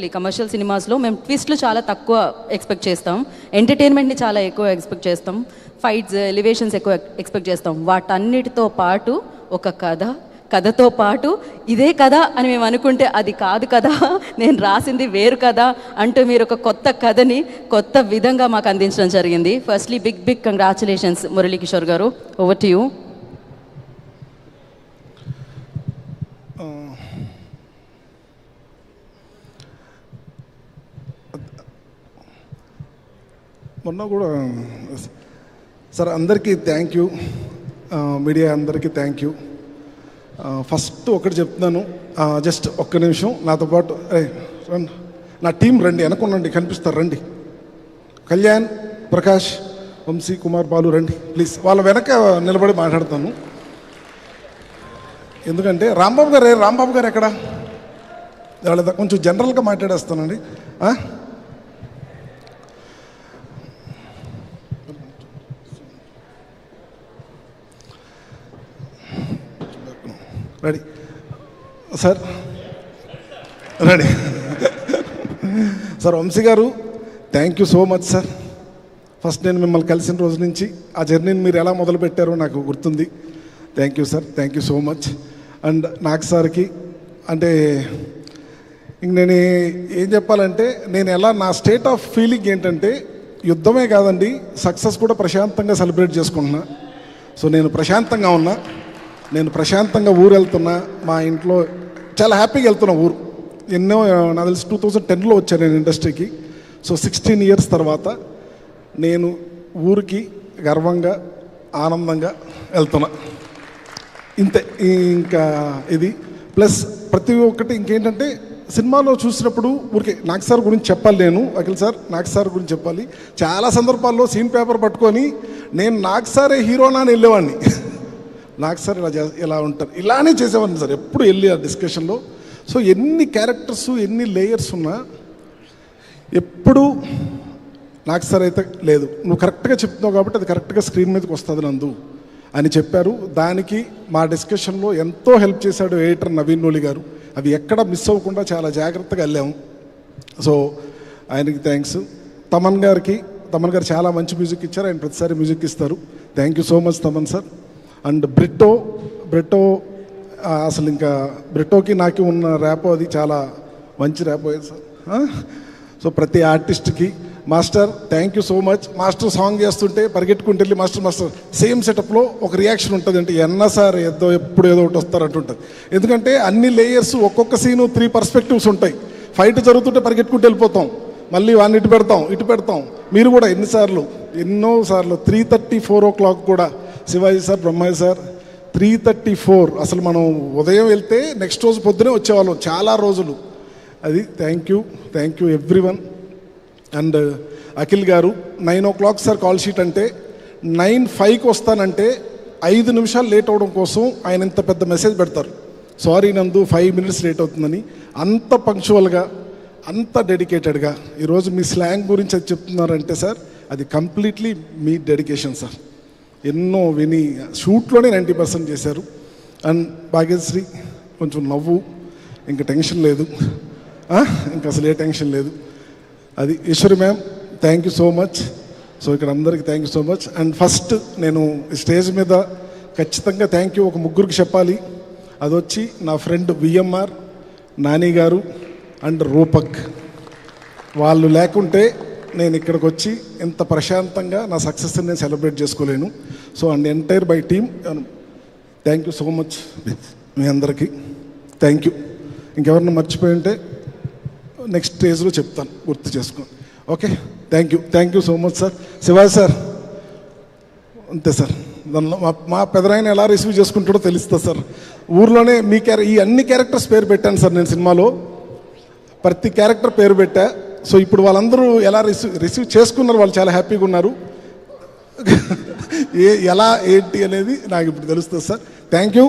ఈ కమర్షియల్ సినిమాస్లో మేము ట్విస్ట్లు చాలా తక్కువ ఎక్స్పెక్ట్ చేస్తాం, ఎంటర్టైన్మెంట్ని చాలా ఎక్కువ ఎక్స్పెక్ట్ చేస్తాం, ఫైట్స్ ఎలివేషన్స్ ఎక్కువ ఎక్స్పెక్ట్ చేస్తాం. వాటన్నిటితో పాటు ఒక కథతో పాటు ఇదే కథ అని మేము అనుకుంటే అది కాదు కదా, నేను రాసింది వేరు కదా అంటూ మీరు ఒక కొత్త కథని కొత్త విధంగా మాకు అందించడం జరిగింది. ఫస్ట్లీ బిగ్ కంగ్రాచులేషన్స్ మురళీకిషోర్ గారు, ఓవర్ టు యూ. మొన్న కూడా సార్ అందరికీ థ్యాంక్ యూ, మీడియా అందరికీ థ్యాంక్ యూ. ఫస్ట్ ఒకటి చెప్తున్నాను, జస్ట్ ఒక్క నిమిషం నాతో పాటు రండి, నా టీం రండి, వెనకొండండి, కనిపిస్తారు రండి. కళ్యాణ్, ప్రకాష్, వంశీ, కుమార్, బాలు రండి ప్లీజ్. వాళ్ళ వెనక నిలబడి మాట్లాడతాను. ఎందుకంటే రాంబాబు గారు ఎక్కడ, వాళ్ళ కొంచెం జనరల్గా మాట్లాడేస్తానండి. Ready sir, ready sir. Vamsi గారు thank you so much sir. First నేను మిమ్మల్ని కలిసిన రోజు నుంచి ఆ జర్నీని మీరు ఎలా మొదలుపెట్టారో నాకు గుర్తుంది. Thank you sir, thank you so much. And నాకు సార్కి అంటే ఇంక నేను ఏం చెప్పాలంటే, నేను ఎలా నా స్టేట్ ఆఫ్ ఫీలింగ్ ఏంటంటే, యుద్ధమే కాదండి, సక్సెస్ కూడా ప్రశాంతంగా సెలబ్రేట్ చేసుకుంటున్నా. సో నేను ప్రశాంతంగా ఉన్నా, నేను ప్రశాంతంగా ఊరు వెళ్తున్నా, మా ఇంట్లో చాలా హ్యాపీగా వెళ్తున్నా ఊరు. ఎన్నో నాకు తెలిసి 2010లో వచ్చాను నేను ఇండస్ట్రీకి. సో 16 years తర్వాత నేను ఊరికి గర్వంగా ఆనందంగా వెళ్తున్నా. ఇంతే, ఇంకా ఇది ప్లస్ ప్రతి ఒక్కటి. ఇంకేంటంటే సినిమాలో చూసినప్పుడు ఊరికే నాగ్ సార్ గురించి చెప్పాలి, నేను అఖిల్ సార్ నాగ్ సార్ గురించి చెప్పాలి. చాలా సందర్భాల్లో సీన్ పేపర్ పట్టుకొని నేను నాగ్ సారే హీరోనా అని వెళ్ళేవాడిని. నాగ్ సార్ ఇలా ఉంటారు, ఇలానే చేసేవాడిని సార్ ఎప్పుడు వెళ్ళి ఆ డిస్కషన్లో. సో ఎన్ని క్యారెక్టర్స్ ఎన్ని లేయర్స్ ఉన్నా ఎప్పుడు నాగ్ సార్ అయితే లేదు, నువ్వు కరెక్ట్గా చెప్తున్నావు కాబట్టి అది కరెక్ట్గా స్క్రీన్ మీదకి వస్తుంది నందు అని చెప్పారు. దానికి మా డిస్కషన్లో ఎంతో హెల్ప్ చేశాడు ఎడిటర్ నవీన్ నోలి గారు. అవి ఎక్కడ మిస్ అవ్వకుండా చాలా జాగ్రత్తగా వెళ్ళాము. సో ఆయనకి థ్యాంక్స్. తమన్ గారు చాలా మంచి మ్యూజిక్ ఇచ్చారు, ఆయన ప్రతిసారి మ్యూజిక్ ఇస్తారు. Thank you so much Thaman sir. And Britto అసలు ఇంకా బ్రిట్టోకి నాకు ఉన్న ర్యాపో అది చాలా మంచి ర్యాపో సార్. సో ప్రతి ఆర్టిస్ట్కి master thank you so much. Master song చేస్తుంటే పరిగెట్టుకుంటూ వెళ్ళి మాస్టర్ సేమ్ సెటప్లో ఒక రియాక్షన్ ఉంటుంది, అంటే సార్ ఎప్పుడు ఏదో ఒకటి వస్తారంటుంటుంది. ఎందుకంటే అన్ని లేయర్స్, ఒక్కొక్క సీను 3 perspectives ఉంటాయి. ఫైట్ జరుగుతుంటే పరిగెట్టుకుంటూ వెళ్ళిపోతాం, మళ్ళీ వాడిని ఇటు పెడతాం. మీరు కూడా ఎన్నోసార్లు 3:30, 4 o'clock కూడా శివాజీ సార్, బ్రహ్మయ్య సార్ 3:34 అసలు మనం ఉదయం వెళ్తే నెక్స్ట్ రోజు పొద్దునే వచ్చేవాళ్ళం చాలా రోజులు. అది thank you everyone. And Akhil గారు 9 o'clock సార్ కాల్ షీట్ అంటే 9:05కి వస్తానంటే 5 నిమిషాలు లేట్ అవడం కోసం ఆయన ఇంత పెద్ద మెసేజ్ పెడతారు, సారీ నందు 5 minutes లేట్ అవుతుందని. అంత పంక్చువల్గా, అంత డెడికేటెడ్గా ఈరోజు మీ స్లాంగ్ గురించి అది చెప్తున్నారంటే సార్ అది కంప్లీట్లీ మీ డెడికేషన్ సార్. ఎన్నో విని షూట్లోనే 90% చేశారు. అండ్ భాగ్యశ్రీ కొంచెం నవ్వు, ఇంకా టెన్షన్ లేదు, ఇంకా అసలు ఏ టెన్షన్ లేదు. అది Eshwari ma'am thank you so much. So ఇక్కడ అందరికీ thank you so much. And first నేను స్టేజ్ మీద ఖచ్చితంగా థ్యాంక్ యూ ఒక ముగ్గురికి చెప్పాలి. అది వచ్చి నా ఫ్రెండ్ విఎంఆర్, నాని గారు అండ్ రూపక్. వాళ్ళు లేకుంటే నేను ఇక్కడికి వచ్చి ఇంత ప్రశాంతంగా నా సక్సెస్ని నేను సెలబ్రేట్ చేసుకోలేను. So and entire by team thank you so much మీ అందరికీ. Thank you. ఇంకెవరన్నా మర్చిపోయి ఉంటే నెక్స్ట్ స్టేజ్లో చెప్తాను, గుర్తు చేసుకోండి. Okay, thank you so much sir. Shivaji sir అంతే సార్, దానిలో మా పెదనాయన ఎలా రిసీవ్ చేసుకుంటాడో తెలుస్తుంది సార్. ఊర్లోనే ఈ అన్ని క్యారెక్టర్స్ పేరు పెట్టాను సార్ నేను సినిమాలో, ప్రతి క్యారెక్టర్ పేరు పెట్టా. సో ఇప్పుడు వాళ్ళందరూ ఎలా రిసీవ్ చేసుకున్నారు, వాళ్ళు చాలా హ్యాపీగా ఉన్నారు. ఎలా ఏంటి అనేది నాకు ఇప్పుడు తెలుస్తుంది సార్. Thank you.